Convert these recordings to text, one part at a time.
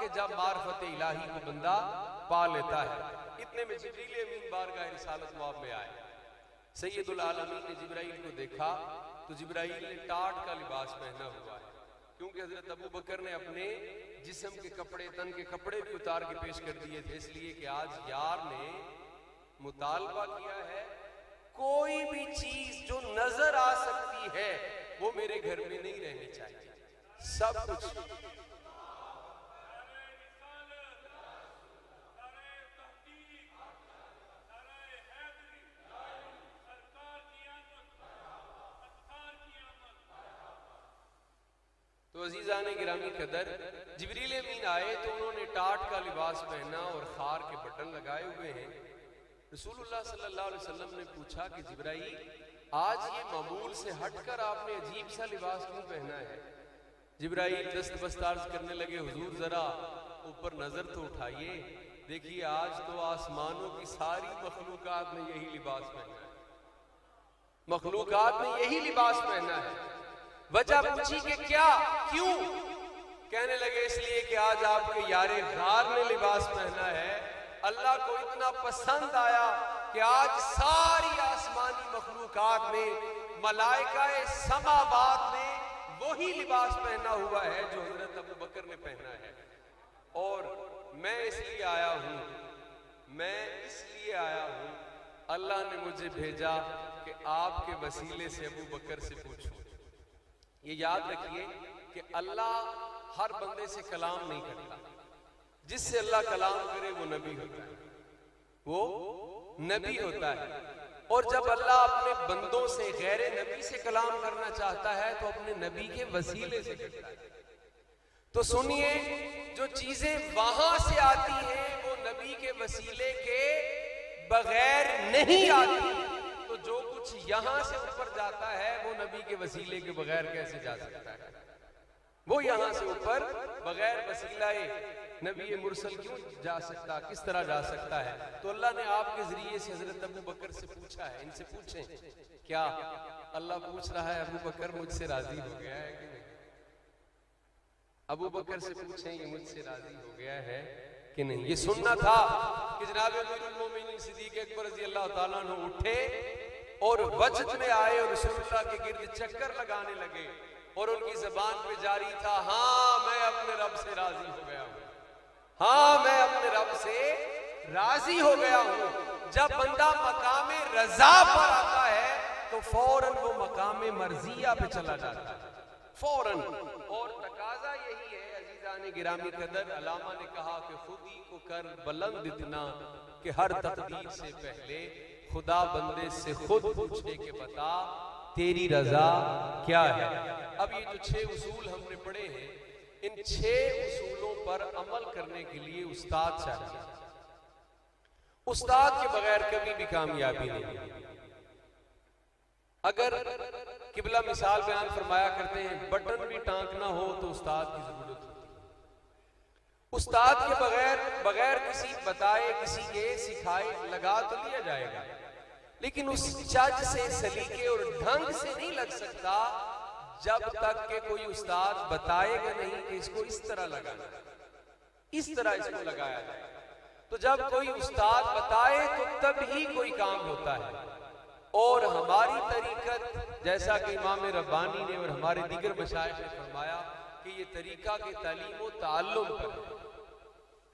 कि जब मार्फत इलाही को बंदा पा लेता है। इतने में जिब्रील अमीन बारगाह रिसालत मआब में आए। सैयदुल आलमीन ने जिब्राइल को देखा तो जिब्राइल ने टाट का लिबास पहना हुआ है, क्योंकि हजरत अबू बकर ने अपने जिस्म के कपड़े, तन के कपड़े भी उतार के पेश कर दिए थे, इसलिए कि आज यार ने मुतालबा किया है कोई भी चीज जो नजर आ सकती है वो मेरे घर में नहीं रहनी चाहिए, सब कुछ। तो अजीज़ाने गिरामी कदर, जिब्रील अमीन आए तो उन्होंने टाट का लिबास पहना और खार के बटन लगाए हुए हैं। रसूलुल्लाह सल्लल्लाहु अलैहि वसल्लम ने पूछा कि जिब्राइल, आज ये मामूल से हटकर आपने अजीब सा लिबास क्यों पहना है? जिब्राइल दस्त बस्तार्ज करने लगे, हुजूर जरा ऊपर नजर तो उठाइए, देखिए आज तो आसमानों की सारी मखलूकात ने यही लिबास पहना है, मखलूकात ने यही लिबास पहना है। वजह पूछी कि क्या, क्यों? कहने लगे इसलिए कि आज आपके यारे गार ने लिबास पहना है, अल्लाह को इतना पसंद आया कि आज सारी आसमानी मखलूकात ने, मलाइकाए समावात ने वही लिबास पहना हुआ है जो हजरत अबू बकर ने पहना है। और मैं इसलिए आया हूं, मैं इसलिए आया हूं, अल्लाह ने मुझे भेजा कि आपके वसीले से अबू बकर से पूछूं। ये याद रखिए कि अल्लाह हर बंदे से कलाम नहीं करता, जिससे अल्लाह कलाम करे वो नबी होता है, वो नबी होता है। और जब अल्लाह अपने बंदों से, गैर नबी से कलाम करना चाहता है तो अपने नबी के वसीले से करता है। तो सुनिए, जो चीजें वहां से आती हैं वो नबी के वसीले के बगैर नहीं आती, तो जो कुछ यहां से ऊपर जाता है वो नबी के वसीले के बगैर कैसे जा सकता है? वो यहां से ऊपर बगैर वसीलाए नबी मुरसल क्यों जा सकता, किस तरह जा सकता है? तो अल्लाह ने आपके जरिए से हजरत अबू बकर से पूछा है। इनसे पूछें, क्या अल्लाह पूछ रहा है अबू बकर मुझसे राजी हो गया है कि नहीं? अबू बकर से पूछें ये मुझसे राजी हो गया है कि नहीं? ये सुनना था कि जनाब अमीरुल मोमिनीन सिद्दीक अकबर रज़ी अल्लाह ताला अन्हु उठे और वजद में आए और रसूलुल्लाह के गिर्द चक्कर लगाने लगे और उनकी ज़बान पे जारी था, हाँ मैं अपने रब से राजी हो गया हूँ, हाँ मैं अपने रब से राजी हो गया हूँ। जब बंदा मकामे रजा पर आता है तो फौरन वो मकामे मर्जिया पे चला जाता है, फौरन। और तकाजा यही है अजीजाने गिरामी कदर, अलामा ने कहा कि खुदी को कर बुलंद इतना कि हर तकदीर से पहले खुदा बंदे से खुद पूछे कि बता तेरी रजा क्या है। अब ये जो 6 उसूल हमने पढ़े हैं, इन 6 उसूलों पर अमल करने के लिए उस्ताद चाहिए। उस्ताद के बगैर कभी भी कामयाबी नहीं। अगर किबला मिसाल बयान फरमाया करते हैं, बटन भी टांकना हो तो उस्ताद की जरूरत होती है। उस्ताद के बगैर किसी बताए, किसी के सिखाए लगा तो लिया जाएगा, लेकिन उस चज से, सलीके और ढंग से नहीं लग सकता जब तक के कोई उस्ताद बताएगा नहीं कि इसको इस तरह लगाना, इस तरह इसको लगाया जाए। तो जब कोई उस्ताद बताए तो तब ही कोई काम होता है। और हमारी तरीकत, जैसा कि इमाम रब्बानी ने और हमारे दीगर मशाइख ने फरमाया कि ये तरीका के तालीम व ताल्लुम पर है,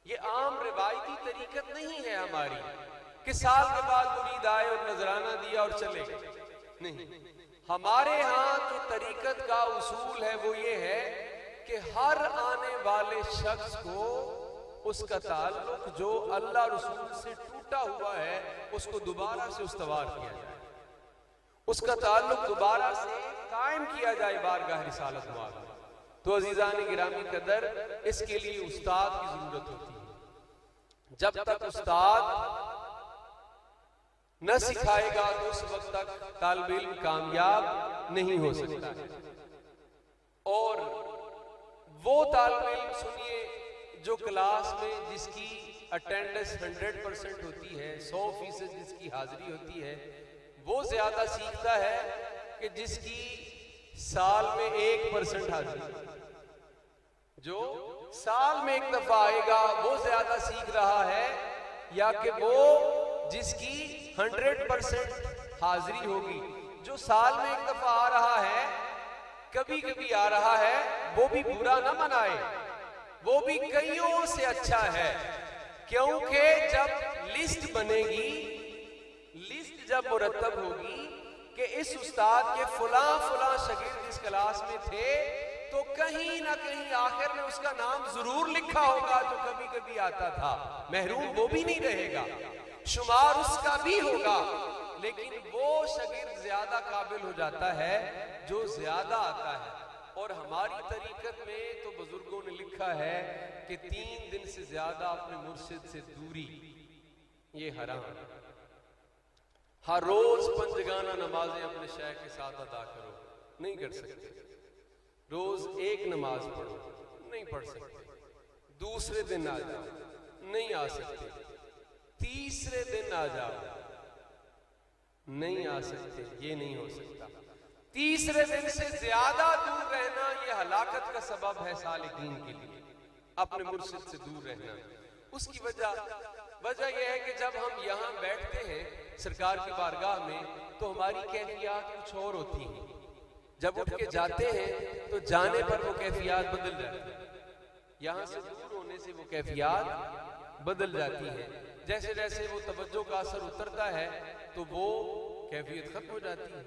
ये आम रिवायती तरीकत नहीं है हमारी कि साल के बाद मुरीद आए और नजराना दिया और चले गए, नहीं। हमारे यहाँ जो तरीकत का उसूल है वो ये है कि हर आने वाले शख्स को उसका ताल्लुक जो अल्लाह रसूल से टूटा हुआ है उसको दोबारा से उस्तवार किया जाए, उसका ताल्लुक दोबारा से कायम किया जाए बारगाह रिसालत मआब। तो अजीजान गिरामी कदर, इसके लिए उस्ताद की जरूरत होती है। जब तक उस्ताद न सिखाएगा तो उस वक्त तक तालिब इल्म कामयाब नहीं हो सकता है। और वो तालिब इल्म सुनिए जो क्लास में जिसकी अटेंडेंस 100% होती है, 100% जिसकी हाजिरी होती है, वो ज्यादा सीखता है कि जिसकी साल में 1% हाजिरी, जो साल में एक दफा आएगा वो ज्यादा सीख रहा है, या कि वो जिसकी 100% हाजिरी होगी? जो साल में एक दफा आ रहा है, कभी कभी आ रहा है, वो भी बुरा ना मनाए, वो भी कईयों से अच्छा है। क्योंकि जब लिस्ट बनेगी, लिस्ट जब मुरतब होगी कि इस उस्ताद के फुला फुला शागिर्द इस क्लास में थे, तो कहीं ना कहीं आखिर में उसका नाम जरूर लिखा होगा जो कभी कभी आता था। महरूम वो भी नहीं रहेगा, शुमार उसका भी होगा, लेकिन वो शागिर्द ज्यादा काबिल हो जाता है जो ज्यादा आता है। और हमारी तरीकत में तो बुजुर्गों ने लिखा है कि 3 दिन से ज्यादा अपने मुर्शिद से दूरी ये हराम। हर रोज पंजगाना नमाजें अपने शेख के साथ अदा करो, नहीं कर सकते। रोज एक नमाज पढ़ो, नहीं पढ़ सकते। दूसरे दिन आ जाओ, नहीं आ सकते। तीसरे दिन आ जाओ, नहीं आ सकते, ये नहीं हो सकता। तीसरे दिन से ज्यादा दूर रहना ये हलाकत का सबब है सालिकीन के लिए, अपने मुर्शिद से दूर रहना। उसकी वजह यह है कि जब हम यहाँ बैठते हैं सरकार की बारगाह में, तो हमारी कैफियत कुछ और होती है। जब उठ के जाते हैं तो जाने पर वो कैफियत बदल जाती है, यहाँ से दूर होने से वो कैफियत बदल जाती है। जैसे जैसे वो तवज्जो का असर उतरता है तो वो कैफियत खत्म हो जाती है।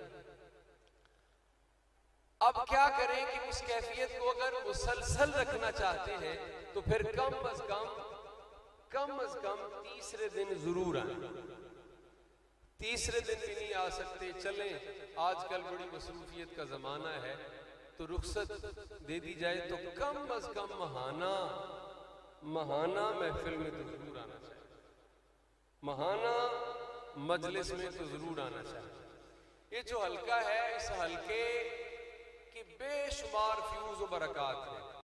अब क्या करें कि उस कैफियत को अगर मुसलसल रखना चाहते हैं तो फिर कम अज कम तीसरे दिन जरूर आए। तीसरे दिन भी नहीं आ सकते, चलें आजकल बड़ी मसरूफियत का जमाना है तो रुखसत दे दी जाए, तो कम अज कम महाना महफिल में तो जरूर आना चाहिए, महाना मजलिस में तो जरूर आना चाहिए। ये जो हल्का है, इस हल्के की बेशुमार फ्यूज व बरकत है।